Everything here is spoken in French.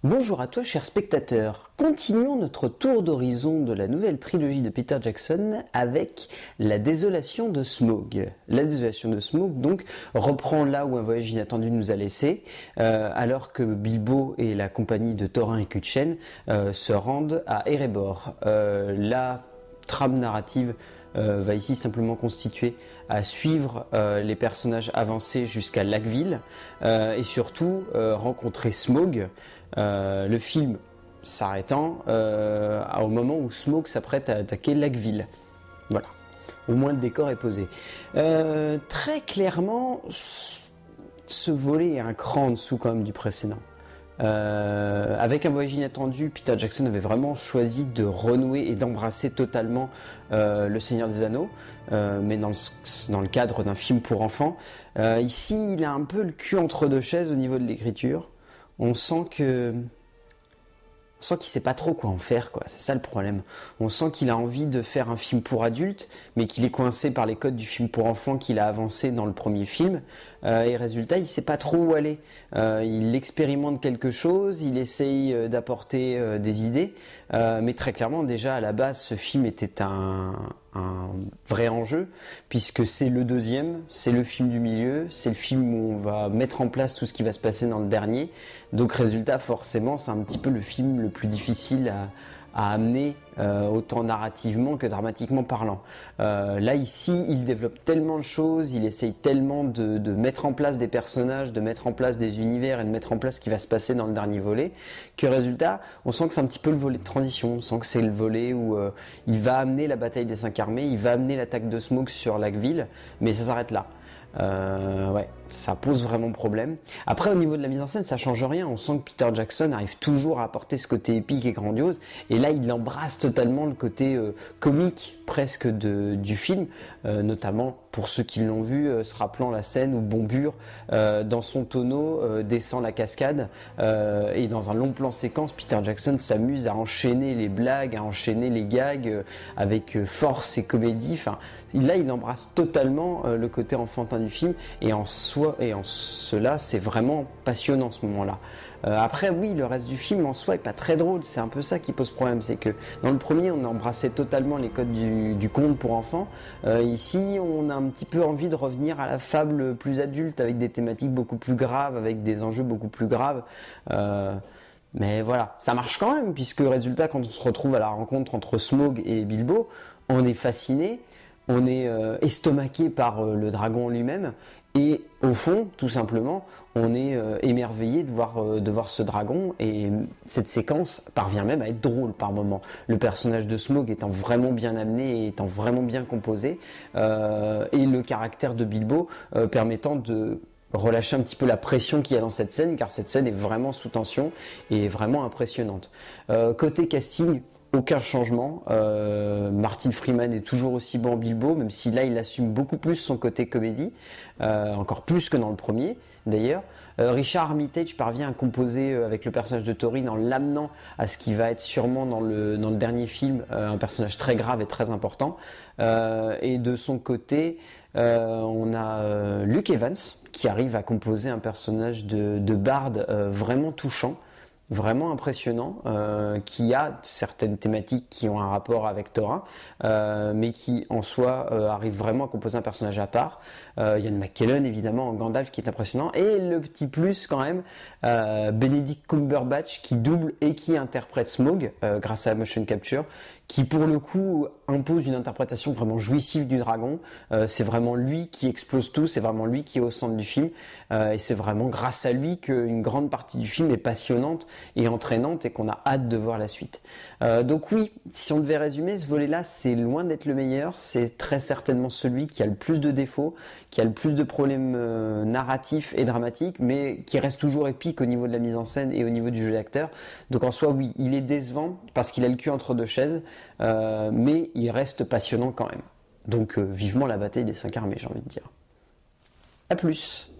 Bonjour à toi, cher spectateur. Continuons notre tour d'horizon de la nouvelle trilogie de Peter Jackson avec La Désolation de Smaug. La Désolation de Smaug, donc, reprend là où Un voyage inattendu nous a laissé, alors que Bilbo et la compagnie de Thorin et Cutchen se rendent à Erebor. La trame narrative va ici simplement constituer à suivre les personnages avancés jusqu'à Lac-Ville et surtout rencontrer Smaug, le film s'arrêtant au moment où Smaug s'apprête à attaquer Lac-Ville. Voilà, au moins le décor est posé. Très clairement, ce volet est un cran en dessous quand même du précédent. Avec Un voyage inattendu, Peter Jackson avait vraiment choisi de renouer et d'embrasser totalement Le Seigneur des Anneaux, mais dans le cadre d'un film pour enfants. Ici, il a un peu le cul entre deux chaises au niveau de l'écriture. On sent qu'il sait pas trop quoi en faire, quoi. C'est ça le problème. On sent qu'il a envie de faire un film pour adultes, mais qu'il est coincé par les codes du film pour enfants qu'il a avancé dans le premier film. Et résultat, il sait pas trop où aller. Il expérimente quelque chose, il essaye d'apporter des idées, mais très clairement, déjà à la base, ce film était un vrai enjeu, puisque c'est le deuxième, c'est le film du milieu, c'est le film où on va mettre en place tout ce qui va se passer dans le dernier. Donc résultat, forcément, c'est un petit peu le film le plus difficile à amener, autant narrativement que dramatiquement parlant. Là ici, il développe tellement de choses, il essaye tellement de mettre en place des personnages, de mettre en place des univers et de mettre en place ce qui va se passer dans le dernier volet, que résultat, on sent que c'est un petit peu le volet de transition, on sent que c'est le volet où il va amener la bataille des 5 armées, il va amener l'attaque de Smaug sur Lac-Ville, mais ça s'arrête là. Ouais, ça pose vraiment problème. Après, au niveau de la mise en scène, ça change rien. On sent que Peter Jackson arrive toujours à apporter ce côté épique et grandiose. Et là, il embrasse totalement le côté comique presque du film, notamment pour ceux qui l'ont vu, se rappelant la scène où Bombur, dans son tonneau, descend la cascade. Et dans un long plan séquence, Peter Jackson s'amuse à enchaîner les blagues, à enchaîner les gags avec force et comédie. Enfin, là, il embrasse totalement le côté enfantin du film. Et en cela, c'est vraiment passionnant ce moment-là. Après, oui, le reste du film en soi est pas très drôle. C'est un peu ça qui pose problème, c'est que dans le premier, on embrassait totalement les codes du conte pour enfants. Ici, on a un petit peu envie de revenir à la fable plus adulte, avec des thématiques beaucoup plus graves, avec des enjeux beaucoup plus graves. Mais voilà, ça marche quand même, puisque résultat, quand on se retrouve à la rencontre entre Smaug et Bilbo, on est fasciné, on est estomaqué par le dragon lui-même. Et au fond, tout simplement, on est émerveillé de voir ce dragon, et cette séquence parvient même à être drôle par moments. Le personnage de Smaug étant vraiment bien amené et étant vraiment bien composé, et le caractère de Bilbo permettant de relâcher un petit peu la pression qu'il y a dans cette scène, car cette scène est vraiment sous tension et vraiment impressionnante. Côté casting, aucun changement. Martin Freeman est toujours aussi bon en Bilbo, même si là il assume beaucoup plus son côté comédie, encore plus que dans le premier d'ailleurs. Richard Armitage parvient à composer avec le personnage de Thorin en l'amenant à ce qui va être sûrement dans le dernier film un personnage très grave et très important. Et de son côté, on a Luke Evans qui arrive à composer un personnage de barde vraiment touchant, vraiment impressionnant, qui a certaines thématiques qui ont un rapport avec Thorin, mais qui en soi arrive vraiment à composer un personnage à part. Ian McKellen évidemment en Gandalf qui est impressionnant, et le petit plus quand même, Benedict Cumberbatch qui double et qui interprète Smaug grâce à la motion capture, qui pour le coup impose une interprétation vraiment jouissive du dragon. C'est vraiment lui qui explose tout, c'est vraiment lui qui est au centre du film, et c'est vraiment grâce à lui qu'une grande partie du film est passionnante et entraînante et qu'on a hâte de voir la suite. Donc oui, si on devait résumer, ce volet-là, c'est loin d'être le meilleur, c'est très certainement celui qui a le plus de défauts, qui a le plus de problèmes narratifs et dramatiques, mais qui reste toujours épique au niveau de la mise en scène et au niveau du jeu d'acteur. Donc en soi, oui, il est décevant parce qu'il a le cul entre deux chaises, mais il reste passionnant quand même. Donc vivement la bataille des 5 armées, j'ai envie de dire. A plus.